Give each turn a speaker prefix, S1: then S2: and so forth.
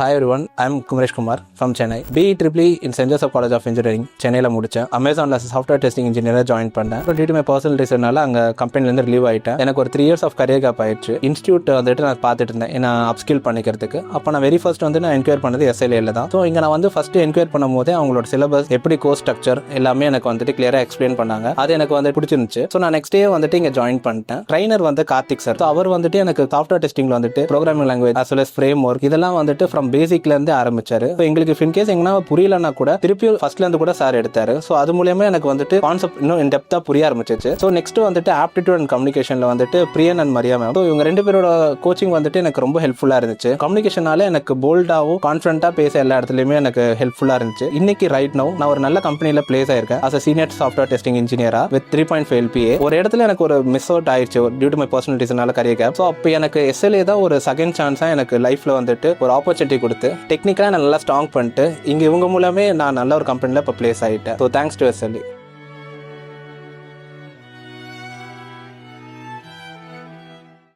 S1: Hi everyone, I'm Kumaresh Kumar from Chennai. BEEE in St. Joseph College of Engineering, சென்னையில் முடித்தேன். அமேசானில் software testing இன்ஜினியராக join பண்ணேன். Due to my personal ரீசனால அங்கே கம்பெனிலேருந்து ரிலீவ் ஆகிட்டேன். எனக்கு ஒரு 3 years ஆஃப் கரியர் கேப் ஆயிடுச்சு. இன்ஸ்டியூட் வந்துட்டு நான் பார்த்துட்டு இருந்தேன் நான் அப்ஸ்கில் பண்ணிக்கிறதுக்கு. அப்போ நான் வெரி ஃபர்ஸ்ட் வந்து நான் என்கொயர் பண்ணது SLAல தான். ஸோ இங்கே நான் வந்து ஃபர்ஸ்ட் என்கொயர் பண்ணும் போதே அவங்களோட சிலபஸ் எப்படி கோர்ஸ் ஸ்ட்ரக்சர் எல்லாமே எனக்கு வந்துட்டு கிளியராக எக்ஸ்பிளைன் பண்ணாங்க. அது எனக்கு வந்து பிடிச்சிருந்துச்சு. ஸோ நான் நெக்ஸ்ட் டே வந்துட்டு இங்கே ஜாயின் பண்ணிட்டேன். ட்ரைனர் வந்து கார்த்திக் சார். ஸோ அவர் வந்துட்டு எனக்கு சாஃப்ட்வேர் டெஸ்டிங்கில் வந்துட்டு programming language as well as frame work இதெல்லாம் வந்துட்டு ஃப்ரம் பேசிக்லேருந்து ஆரம்பிச்சாரு. எங்களுக்கு இன்கேஸ் எங்கன்னா புரியலன்னா கூட திருப்பி ஃபர்ஸ்ட்ல இருந்து கூட சார் எடுத்தாரு. ஸோ அது மூலமா எனக்கு வந்துட்டு கான்செப்ட் இன்னும் இன் டெப்தா புரிய ஆரம்பிச்சிச்சு. ஸோ நெக்ஸ்ட் வந்துட்டு ஆப்டிடியூட் அண்ட் கம்யூனிகேஷன்ல வந்துட்டு பிரியன் அண்ட் மரியா மேம். ஸோ இவங்க 2 பேரோட கோச்சிங் வந்துட்டு எனக்கு ரொம்ப ஹெல்ப்ஃபுல்லா இருந்துச்சு. கம்யூனிகேஷனால எனக்கு போல்டாவும் கான்ஃபிடென்ட்டா பேச எல்லா இடத்துலயுமே எனக்கு ஹெல்ப்ஃபுல்லா இருந்துச்சு. இன்னைக்கு ரைட் நவ் நான் ஒரு நல்ல கம்பெனில place ஆயிருக்கேன் as a senior software testing engineer with 3.5 LPA. ஒரு இடத்துல எனக்கு ஒரு மிஸ் அவுட் ஆயிடுச்சு டியூ டு மை பர்சனல் ரீசனால கரியர் கேப். ஸோ அப்போ எனக்கு SLA தான் ஒரு செகண்ட் சான்ஸா எனக்கு லைஃப்ல வந்துட்டு ஒரு ஆப்பர்ச்சுனிட்டி கொடுத்து டெக்னிக்கலா நல்லா ஸ்ட்ராங் பண்ணிட்டு இங்க இவங்க மூலமே நான் நல்ல ஒரு கம்பெனில இப்போ பிளேஸ் ஆகிட்டேன். So thanks to SLA.